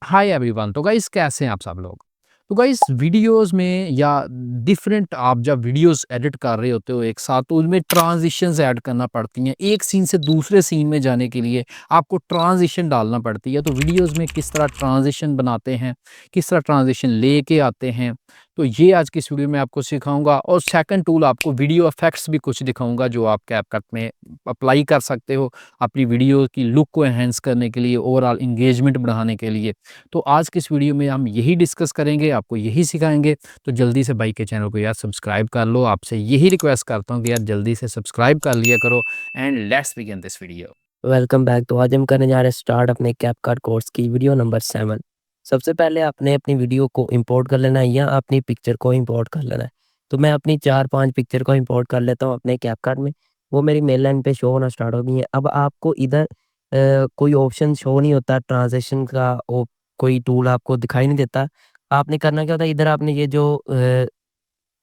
Hi everyone. तो guys कैसे हैं आप सब लोग। तो गाइस वीडियोस में या डिफरेंट आप जब वीडियोस एडिट कर रहे होते हो एक साथ, तो उसमें ट्रांजिशंस ऐड करना पड़ती हैं। एक सीन से दूसरे सीन में जाने के लिए आपको ट्रांजिशन डालना पड़ती है। तो वीडियोस में किस तरह ट्रांजिशन बनाते हैं, किस तरह ट्रांजिशन लेके आते हैं, तो ये आज की इस वीडियो में आपको सिखाऊंगा। और सेकंड टूल आपको वीडियो इफेक्ट्स भी कुछ दिखाऊंगा जो आप कैपकट में अप्लाई कर सकते हो अपनी वीडियो की लुक को एनहेंस करने के लिए, ओवरऑल इंगेजमेंट बढ़ाने के लिए। तो आज की इस वीडियो में हम यही डिस्कस करेंगे, आपको यही सिखाएँगे। तो जल्दी से भाई के चैनल को यार सब्सक्राइब कर लो। आपसे यही रिक्वेस्ट करता हूँ कि यार जल्दी से सब्सक्राइब कर लिया करो and let's begin this video. Welcome back. तो आज हम करने जा रहे हैं स्टार्ट अपने कैपकट कोर्स की वीडियो नंबर 7। सबसे पहले आपने अपनी वीडियो को इंपोर्ट कर लेना है या अपनी पिक्चर को इंपोर्ट कर लेना है। तो मैं अपनी 4-5 पिक्चर को इंपोर्ट कर लेता हूँ अपने कैपकट में। वो मेरी मेल लाइन पे शो होना स्टार्ट हो गई है। अब आपको इधर कोई ऑप्शन शो नहीं होता ट्रांज़िशन का, कोई टूल आपको दिखाई नहीं देता। आपने करना क्या होता है, इधर आपने ये जो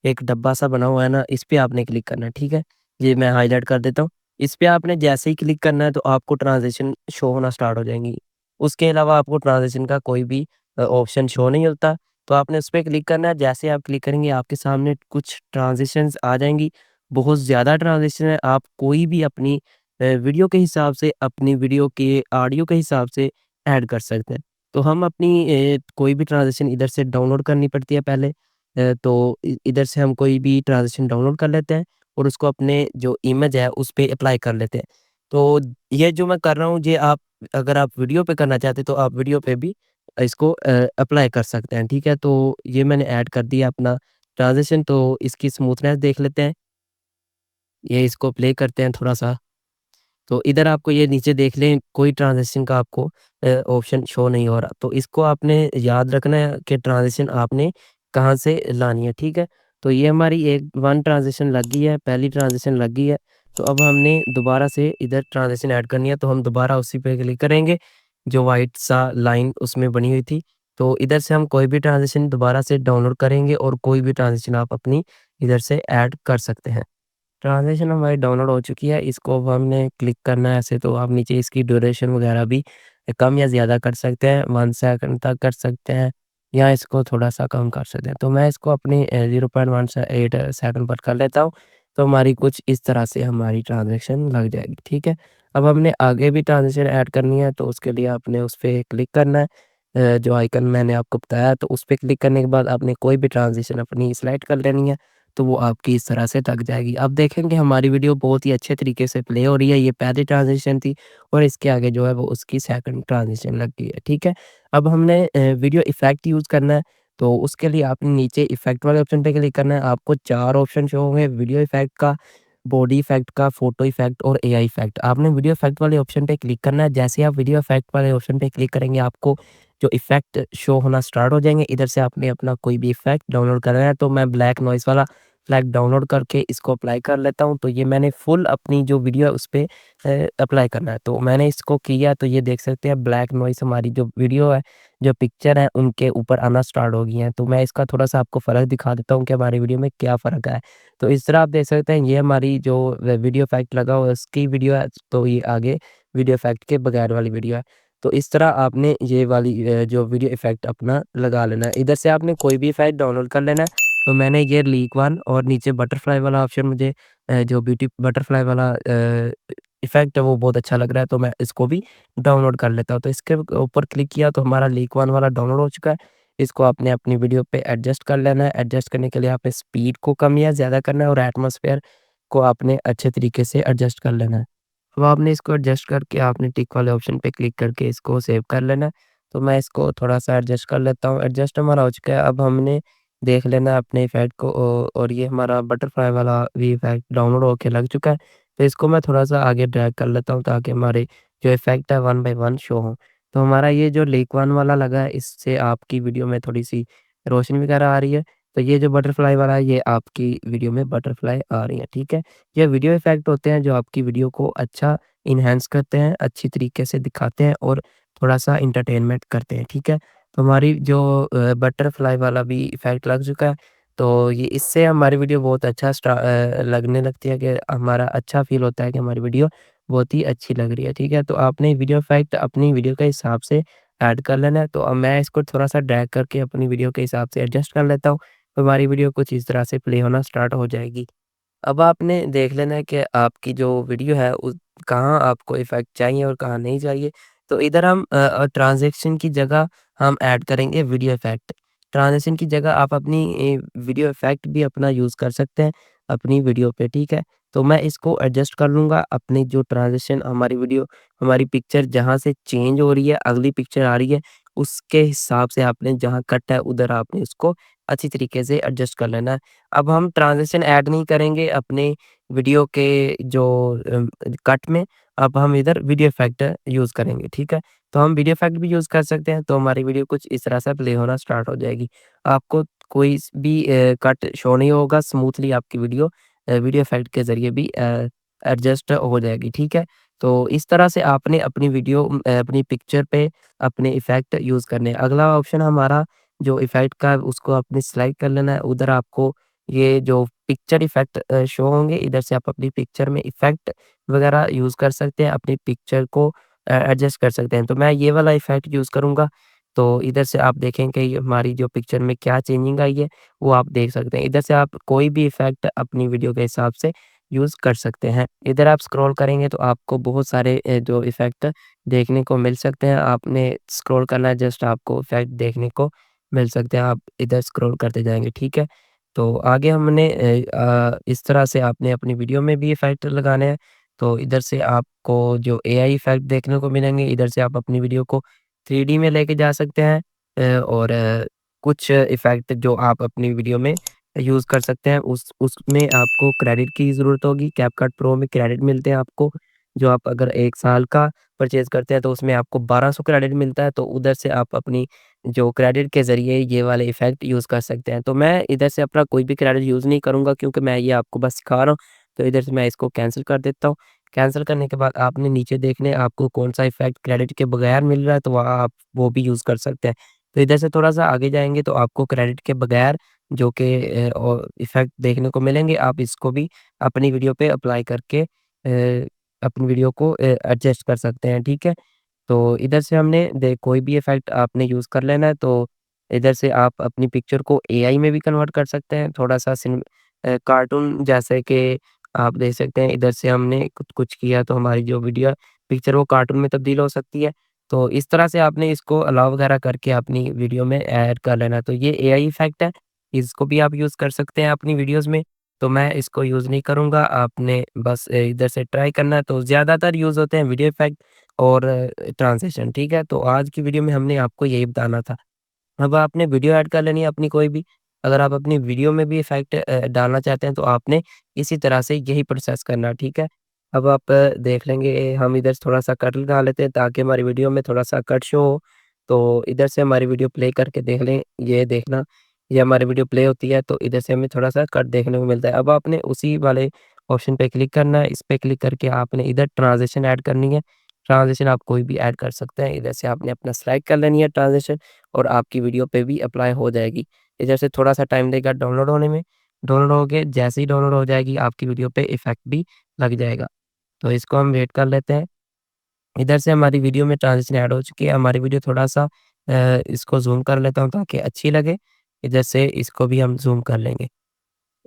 एक डब्बा सा बना हुआ है ना, इस पे आपने क्लिक करना है, ठीक है? ये मैं हाइलाइट कर देता हूँ। इस पे आपने जैसे ही क्लिक करना है तो आपको ट्रांज़िशन शो होना स्टार्ट हो जाएँगी। उसके अलावा आपको ट्रांज़िशन का कोई भी ऑप्शन शो नहीं होता। तो आपने उस पे क्लिक करना है, जैसे आप क्लिक करेंगे आपके सामने कुछ ट्रांज़िशंस आ जाएँगी। बहुत ज़्यादा ट्रांज़िशन है, आप कोई भी अपनी वीडियो के हिसाब से, अपनी वीडियो के ऑडियो के हिसाब से ऐड कर सकते हैं। तो हम अपनी कोई भी ट्रांज़िशन इधर से डाउनलोड करनी पड़ती है पहले। तो इधर से हम कोई भी ट्रांज़िशन डाउनलोड कर लेते हैं और उसको अपने जो इमेज है उस पे अप्लाई कर लेते हैं। तो ये जो मैं कर रहा हूँ, ये आप अगर आप वीडियो पे करना चाहते हैं तो आप वीडियो पे भी इसको अप्लाई कर सकते हैं, ठीक है? तो ये मैंने ऐड कर दिया अपना ट्रांज़िशन। तो इसकी स्मूथनेस देख लेते हैं। ये इसको प्ले करते हैं थोड़ा-सा। तो इधर आपको ये नीचे देख लें, कोई ट्रांज़िशन का आपको ऑप्शन शो नहीं हो रहा। तो इसको आपने याद रखना है कि ट्रांज़िशन आपने कहाँ से लानी है, ठीक है? तो ये हमारी एक 1 ट्रांज़िशन लग गई है, पहली ट्रांज़िशन लग गई है। तो अब हमने दोबारा से इधर ट्रांज़िशन ऐड करनी है, तो हम दोबारा उसी पे क्लिक करेंगे, जो व्हाइट सा लाइन उसमें बनी हुई थी। तो इधर से हम कोई भी ट्रांज़िशन दोबारा से डाउनलोड करेंगे और कोई भी ट्रांज़िशन आप अपनी इधर से ऐड कर सकते हैं। ट्रांज़िशन हमारी डाउनलोड हो चुकी है, इसको अब हमने क्लिक करना है ऐसे। तो आप नीचे इसकी ड्यूरेशन वगैरह भी कम या ज़्यादा कर सकते हैं, 1 सेकंड तक कर सकते हैं या इसको थोड़ा-सा कम कर सकते हैं। तो मैं इसको अपनी 0.18 सेकंड पर कर लेता हूँ, तो हमारी कुछ इस तरह से हमारी ट्रांज़ैक्शन लग जाएगी, ठीक है? अब हमने आगे भी ट्रांज़िशन ऐड करनी है, तो उसके लिए आपने उस पे क्लिक करना है। जो आइकन मैंने आपको बताया, तो उस पे क्लिक करने के बाद आपने कोई भी ट्रांज़िशन अपनी सिलेक्ट कर लेनी है। तो वो आपकी इस तरह से लग जाएगी। अब देखेंगे हमारी वीडियो बहुत ही अच्छे तरीके से प्ले हो रही है। ये पहली ट्रांज़िशन थी और इसके आगे जो है वो उसकी सेकंड ट्रांज़िशन लग गई है, ठीक है? अब हमने वीडियो इफ़ेक्ट यूज़ करना है, तो उसके लिए आपने नीचे इफ़ेक्ट वाले ऑप्शन पे क्लिक करना है। आपको 4 ऑप्शन शो होंगे, वीडियो इफ़ेक्ट का, बॉडी इफ़ेक्ट का, फ़ोटो इफ़ेक्ट और एआई इफ़ेक्ट। आपने वीडियो इफ़ेक्ट वाले ऑप्शन पे क्लिक करना है। जैसे ही आप वीडियो इफ़ेक्ट वाले ऑप्शन पे क्लिक करेंगे, आपको जो इफ़ेक्ट शो होना स्टार्ट हो जाएँगे। इधर से आपने अपना कोई भी इफ़ेक्ट डाउनलोड करना है, तो मैं ब्लैक नॉइज़ वाला फ्लैग डाउनलोड करके इसको अप्लाई कर लेता हूँ। तो ये मैंने फुल अपनी जो वीडियो है उस पे अप्लाई करना है। तो मैंने इसको किया, तो ये देख सकते हैं ब्लैक नॉइज़ हमारी जो वीडियो है, जो पिक्चर है उनके ऊपर आना स्टार्ट हो गई हैं। तो मैं इसका थोड़ा-सा आपको फ़र्क दिखा देता हूँ कि हमारी वीडियो में क्या फ़र्क है। तो इस तरह आप देख सकते हैं, ये हमारी जो वीडियो इफ़ेक्ट लगा हुआ है उसकी वीडियो है, तो ये आगे वीडियो इफ़ेक्ट के बगैर वाली वीडियो है। तो इस तरह आपने ये वाली जो वीडियो इफ़ेक्ट अपना लगा लेना है। इधर से आपने कोई भी इफ़ेक्ट डाउनलोड कर लेना है। तो मैंने ये लीक वन और नीचे बटरफ्लाई वाला ऑप्शन, मुझे जो ब्यूटी बटरफ्लाई वाला इफ़ेक्ट है वो बहुत अच्छा लग रहा है, तो मैं इसको भी डाउनलोड कर लेता हूँ। तो इसके ऊपर क्लिक किया तो हमारा लीक वन वाला डाउनलोड हो चुका है। इसको आपने अपनी वीडियो पे एडजस्ट कर लेना है। एडजस्ट करने के लिए आपने स्पीड को कम या ज़्यादा करना है और एटमॉस्फेयर को आपने अच्छे तरीके से एडजस्ट कर लेना है। अब आपने इसको एडजस्ट करके आपने टिक वाले ऑप्शन पे क्लिक करके इसको सेव कर लेना है। तो मैं इसको थोड़ा-सा एडजस्ट कर लेता हूँ। एडजस्ट हमारा हो चुका है। अब हमने देख लेना है अपने इफ़ेक्ट को, और ये हमारा बटरफ्लाई वाला भी इफ़ेक्ट डाउनलोड होके लग चुका है। तो इसको मैं थोड़ा-सा आगे ड्रैग कर लेता हूँ ताकि हमारे जो इफ़ेक्ट है 1 बाय 1 शो हों। तो हमारा ये जो लीक 1 वाला लगा है, इससे आपकी वीडियो में थोड़ी-सी रोशनी वगैरह आ रही है। तो ये जो बटरफ्लाई वाला है, ये आपकी वीडियो में बटरफ्लाई आ रही है, ठीक है? ये वीडियो इफ़ेक्ट होते हैं जो आपकी वीडियो को अच्छा एनहांस करते हैं, अच्छी तरीके से दिखाते हैं और थोड़ा-सा एंटरटेनमेंट करते हैं, ठीक है? तो हमारी जो बटरफ्लाई वाला भी इफ़ेक्ट लग चुका है। तो ये इससे हमारी वीडियो बहुत अच्छा लगने लगती है, कि हमारा अच्छा फ़ील होता है कि हमारी वीडियो बहुत ही अच्छी लग रही है, ठीक है? तो आपने वीडियो इफ़ेक्ट अपनी वीडियो के हिसाब से ऐड कर लेना है। तो अब मैं इसको थोड़ा-सा ड्रैग करके अपनी वीडियो के हिसाब से एडजस्ट कर लेता हूँ, तो हमारी वीडियो कुछ इस तरह से प्ले होना स्टार्ट हो जाएगी। अब आपने देख लेना है कि आपकी जो वीडियो है उस कहाँ आपको इफ़ेक्ट चाहिए और कहाँ नहीं चाहिए। तो इधर हम ट्रांज़ैक्शन की जगह हम ऐड करेंगे वीडियो इफ़ेक्ट। ट्रांज़ैक्शन की जगह आप अपनी वीडियो इफ़ेक्ट भी अपना यूज़ कर सकते हैं अपनी वीडियो पे, ठीक है? तो मैं इसको एडजस्ट कर लूँगा अपनी जो ट्रांज़िशन हमारी वीडियो हमारी पिक्चर जहाँ से चेंज हो रही है, अगली पिक्चर आ रही है, उसके हिसाब से आपने जहाँ कट है उधर आपने उसको अच्छी तरीके से एडजस्ट कर लेना है। अब हम ट्रांज़िशन ऐड नहीं करेंगे अपने वीडियो के जो कट में, अब हम इधर वीडियो इफ़ेक्ट यूज़ करेंगे, ठीक है? तो हम वीडियो इफ़ेक्ट भी यूज़ कर सकते हैं, तो हमारी वीडियो कुछ इस तरह से प्ले होना स्टार्ट हो जाएगी। आपको कोई भी कट शो नहीं होगा, स्मूथली आपकी वीडियो वीडियो इफ़ेक्ट के ज़रिए भी एडजस्ट हो जाएगी, ठीक है? तो इस तरह से आपने अपनी वीडियो अपनी पिक्चर पे अपने इफ़ेक्ट यूज़ करने हैं। अगला ऑप्शन हमारा जो इफ़ेक्ट का है उसको आपने सिलेक्ट कर लेना है। उधर आपको ये जो पिक्चर इफ़ेक्ट शो होंगे, इधर से आप अपनी पिक्चर में इफ़ेक्ट वगैरह यूज़ कर सकते हैं, अपनी पिक्चर को एडजस्ट कर सकते हैं। तो मैं ये वाला इफ़ेक्ट यूज़ करूँगा, तो इधर से आप देखें कि ये हमारी जो पिक्चर में क्या चेंजिंग आई है, वो आप देख सकते हैं। इधर से आप कोई भी इफ़ेक्ट अपनी वीडियो के हिसाब से यूज़ कर सकते हैं। इधर आप स्क्रॉल करेंगे तो आपको बहुत सारे जो इफ़ेक्ट देखने को मिल सकते हैं। आपने स्क्रॉल करना है, जस्ट आपको इफ़ेक्ट देखने को मिल सकते हैं। आप इधर स्क्रॉल करते जाएँगे, ठीक है? तो आगे हमने इस तरह से आपने अपनी वीडियो में भी इफ़ेक्ट लगाने हैं। तो इधर से आपको जो एआई इफ़ेक्ट देखने को मिलेंगे, इधर से आप अपनी वीडियो को 3D में लेके जा सकते हैं और कुछ इफ़ेक्ट जो आप अपनी वीडियो में यूज़ कर सकते हैं, उसमें आपको क्रेडिट की ज़रूरत होगी। कैपकट प्रो में क्रेडिट मिलते हैं आपको, जो आप अगर 1 साल का परचेज़ करते हैं, तो उसमें आपको 1200 क्रेडिट मिलता है, तो उधर से आप अपनी जो क्रेडिट के ज़रिए ये वाले इफ़ेक्ट यूज़ कर सकते हैं। तो मैं इधर से अपना कोई भी क्रेडिट यूज़ नहीं करूँगा क्योंकि मैं ये आपको बस सिखा रहा हूँ, तो इधर से मैं इसको कैंसल कर देता हूँ। कैंसल करने के बाद आपने नीचे देखना है आपको कौन-सा इफ़ेक्ट क्रेडिट के बगैर मिल रहा है, तो वहाँ आप वो भी यूज़ कर सकते हैं। तो इधर से थोड़ा-सा आगे जाएँगे तो आपको क्रेडिट के बगैर जो कि इफ़ेक्ट देखने को मिलेंगे, आप इसको भी अपनी वीडियो पे अप्लाई करके अपनी वीडियो को एडजस्ट कर सकते हैं, ठीक है? तो इधर से हमने दे कोई भी इफ़ेक्ट आपने यूज़ कर लेना है, तो इधर से आप अपनी पिक्चर को एआई में भी कन्वर्ट कर सकते हैं, थोड़ा-सा कार्टून जैसे कि आप देख सकते हैं इधर से हमने कुछ किया तो हमारी जो वीडियो पिक्चर वो कार्टून में तब्दील हो सकती है। तो इस तरह से आपने इसको अलाउ वगैरह करके अपनी वीडियो में ऐड कर लेना। तो ये एआई इफ़ेक्ट है, इसको भी आप यूज़ कर सकते हैं अपनी वीडियोज़ में, तो मैं इसको यूज़ नहीं करूँगा। आपने बस इधर से ट्राई करना है, तो ज़्यादातर यूज़ होते हैं वीडियो इफ़ेक्ट और ट्रांज़िशन, ठीक है? तो आज की वीडियो में हमने आपको यही बताना था। अब आपने वीडियो ऐड कर लेनी है अपनी कोई भी। अगर आप अपनी वीडियो में भी इफ़ेक्ट डालना चाहते हैं तो आपने इसी तरह से यही प्रोसेस करना है, ठीक है? अब आप देख लेंगे हम इधर से थोड़ा-सा कट लगा लेते हैं ताकि हमारी वीडियो में थोड़ा-सा कट शो हो। तो इधर से हमारी वीडियो प्ले करके देख लें, ये देखना ये हमारी वीडियो प्ले होती है तो इधर से हमें थोड़ा-सा कट देखने को मिलता है। अब आपने उसी वाले ऑप्शन पे क्लिक करना है, इस पे क्लिक करके आपने इधर ट्रांज़िशन ऐड करनी है। ट्रांज़िशन आप कोई भी ऐड कर सकते हैं। इधर से आपने अपना सिलेक्ट कर लेनी है ट्रांज़िशन और आपकी वीडियो पे भी अप्लाई हो जाएगी। इधर से थोड़ा-सा टाइम लेगा डाउनलोड होने में, डाउनलोड हो के जैसे ही डाउनलोड हो जाएगी आपकी वीडियो पे इफ़ेक्ट भी लग जाएगा। तो इसको हम वेट कर लेते हैं। इधर से हमारी वीडियो में ट्रांज़िशन ऐड हो चुकी है। हमारी वीडियो थोड़ा-सा इसको ज़ूम कर लेता हूँ ताकि अच्छी लगे। इधर से इसको भी हम ज़ूम कर लेंगे।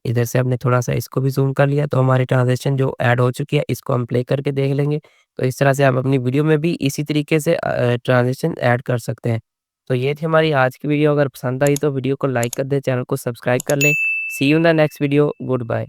इधर से हमने थोड़ा-सा इसको भी ज़ूम कर लिया तो हमारी ट्रांज़िशन जो ऐड हो चुकी है इसको हम प्ले करके देख लेंगे। तो इस तरह से आप अपनी वीडियो में भी इसी तरीके से ट्रांज़िशन ऐड कर सकते हैं। तो ये थी हमारी आज की वीडियो अगर पसंद आई तो वीडियो को लाइक कर दें, चैनल को सब्सक्राइब कर लें। See you in the next video, good bye.